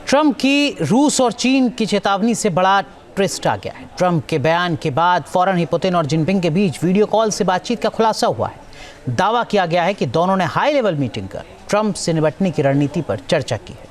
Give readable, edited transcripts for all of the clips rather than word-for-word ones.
Trump की रूस और चीन की चेतावनी से बड़ा ट्विस्ट आ गया है। ट्रंप के बयान के बाद फौरन ही पुतिन और जिनपिंग के बीच वीडियो कॉल से बातचीत का खुलासा हुआ है। दावा किया गया है कि दोनों ने हाई लेवल मीटिंग कर ट्रंप से निपटने की रणनीति पर चर्चा की है।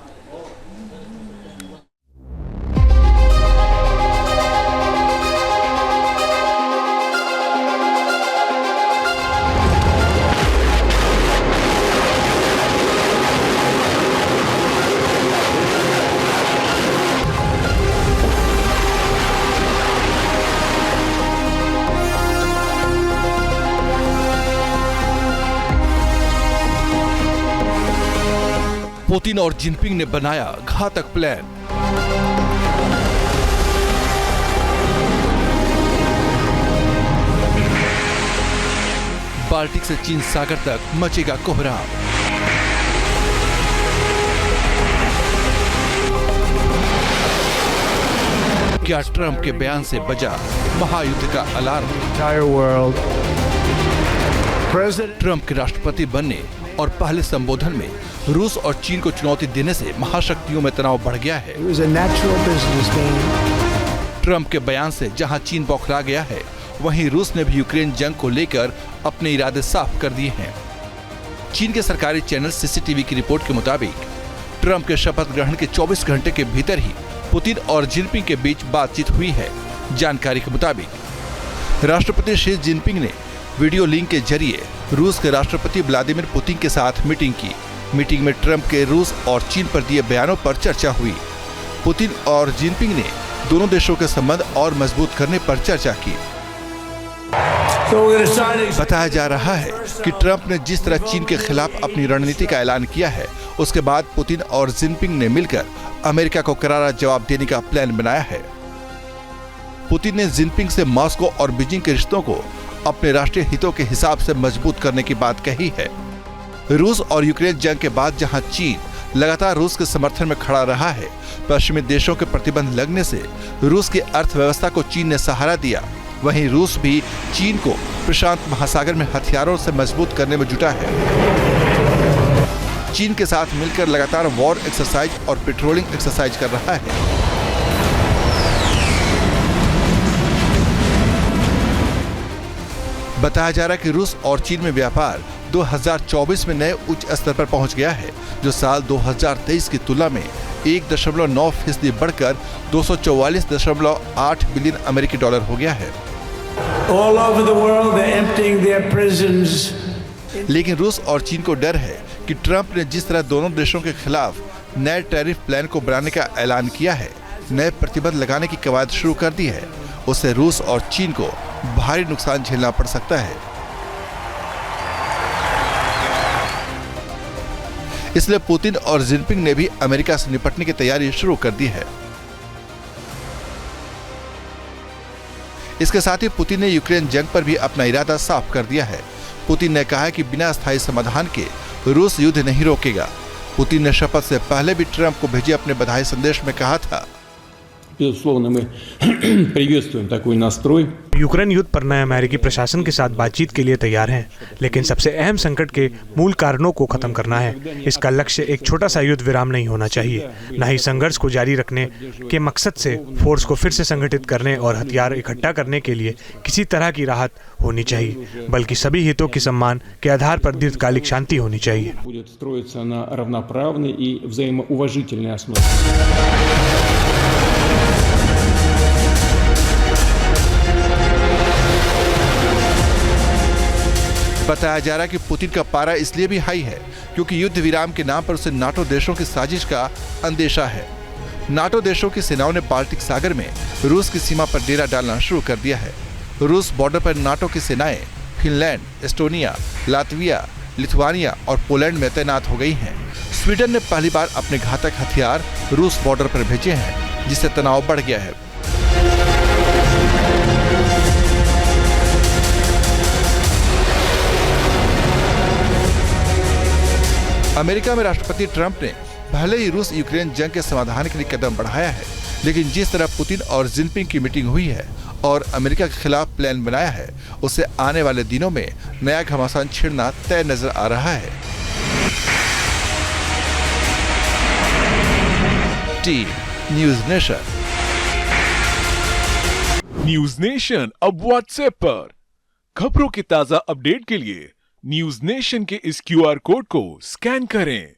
पुतिन और जिनपिंग ने बनाया घातक प्लान। बाल्टिक से चीन सागर तक मचेगा कोहराम। क्या ट्रंप के बयान से बजा महायुद्ध का अलार्म? ट्रंप के राष्ट्रपति बनने और पहले संबोधन में रूस और चीन को चुनौती देने से महाशक्तियों में तनाव बढ़ गया है। ट्रंप के बयान से जहां चीन बौखला गया है, वहीं रूस ने भी यूक्रेन जंग को लेकर अपने इरादे साफ कर दिए हैं। चीन के सरकारी चैनल सीसीटीवी की रिपोर्ट के मुताबिक ट्रंप के शपथ ग्रहण के 24 घंटे के भीतर ही पुतिन और जिनपिंग के बीच बातचीत हुई है। जानकारी के मुताबिक राष्ट्रपति शी जिनपिंग ने वीडियो लिंक के जरिए रूस के राष्ट्रपति व्लादिमीर पुतिन के साथ मीटिंग की। मीटिंग में ट्रंप के रूस और चीन पर दिए बयानों पर चर्चा हुई। पुतिन और जिनपिंग ने दोनों देशों के संबंध और मजबूत करने पर चर्चा की। बताया जा रहा है कि ट्रंप ने जिस तरह चीन के खिलाफ अपनी रणनीति का ऐलान किया है, उसके बाद पुतिन और जिनपिंग ने मिलकर अमेरिका को करारा जवाब देने का प्लान बनाया है। पुतिन ने जिनपिंग से मॉस्को और बीजिंग के रिश्तों को अपने राष्ट्रीय हितों के हिसाब से मजबूत करने की बात कही है। रूस और यूक्रेन जंग के बाद जहां चीन लगातार रूस के समर्थन में खड़ा रहा है, पश्चिमी देशों के प्रतिबंध लगने से रूस की अर्थव्यवस्था को चीन ने सहारा दिया। वहीं रूस भी चीन को प्रशांत महासागर में हथियारों से मजबूत करने में जुटा है। चीन के साथ मिलकर लगातार वॉर एक्सरसाइज और पेट्रोलिंग एक्सरसाइज कर रहा है। बताया जा रहा है कि रूस और चीन में व्यापार 2024 में नए उच्च स्तर पर पहुंच गया है, जो साल 2023 की तुलना में 1.9% बढ़कर 244.8 बिलियन अमेरिकी डॉलर हो गया है। All over the world, they're emptying their prisons. लेकिन रूस और चीन को डर है कि ट्रंप ने जिस तरह दोनों देशों के खिलाफ नए टैरिफ प्लान को बनाने का ऐलान किया है, नए प्रतिबंध लगाने की कवायद शुरू कर दी है, उससे रूस और चीन को भारी नुकसान झेलना पड़ सकता है। इसलिए पुतिन और जिनपिंग ने भी अमेरिका से निपटने की तैयारी शुरू कर दी है। इसके साथ ही पुतिन ने यूक्रेन जंग पर भी अपना इरादा साफ कर दिया है। पुतिन ने कहा है कि बिना स्थायी समाधान के रूस युद्ध नहीं रोकेगा। पुतिन ने शपथ से पहले भी ट्रंप को भेजे अपने बधाई संदेश में कहा था, безусловно, мы приветствуем такой настрой. यूक्रेन युद्ध पर नए अमेरिकी प्रशासन के साथ बातचीत के लिए तैयार हैं, लेकिन सबसे अहम संकट के मूल कारणों को खत्म करना है। इसका लक्ष्य एक छोटा सा युद्ध विराम नहीं होना चाहिए, न ही संघर्ष को जारी रखने के मकसद से फोर्स को फिर से संगठित करने और हथियार इकट्ठा करने के लिए किसी तरह की राहत होनी चाहिए, बल्कि सभी हितों के सम्मान के आधार पर दीर्घकालिक शांति होनी चाहिए। बताया जा रहा है कि पुतिन का पारा इसलिए भी हाई है क्योंकि युद्ध विराम के नाम पर उसे नाटो देशों की साजिश का अंदेशा है। नाटो देशों की सेनाओं ने बाल्टिक सागर में रूस की सीमा पर डेरा डालना शुरू कर दिया है। रूस बॉर्डर पर नाटो की सेनाएं फिनलैंड, एस्टोनिया, लातविया, लिथुआनिया और पोलैंड में तैनात हो गई हैं। स्वीडन ने पहली बार अपने घातक हथियार रूस बॉर्डर पर भेजे हैं, जिससे तनाव बढ़ गया है। अमेरिका में राष्ट्रपति ट्रंप ने भले ही रूस यूक्रेन जंग के समाधान के लिए कदम बढ़ाया है, लेकिन जिस तरह पुतिन और जिनपिंग की मीटिंग हुई है और अमेरिका के खिलाफ प्लान बनाया है, उससे आने वाले दिनों में नया घमासान छिड़ना तय नजर आ रहा है। Team news nation. News nation अब व्हाट्सएप पर खबरों के ताजा अपडेट के लिए न्यूज नेशन के इस QR कोड को स्कैन करें।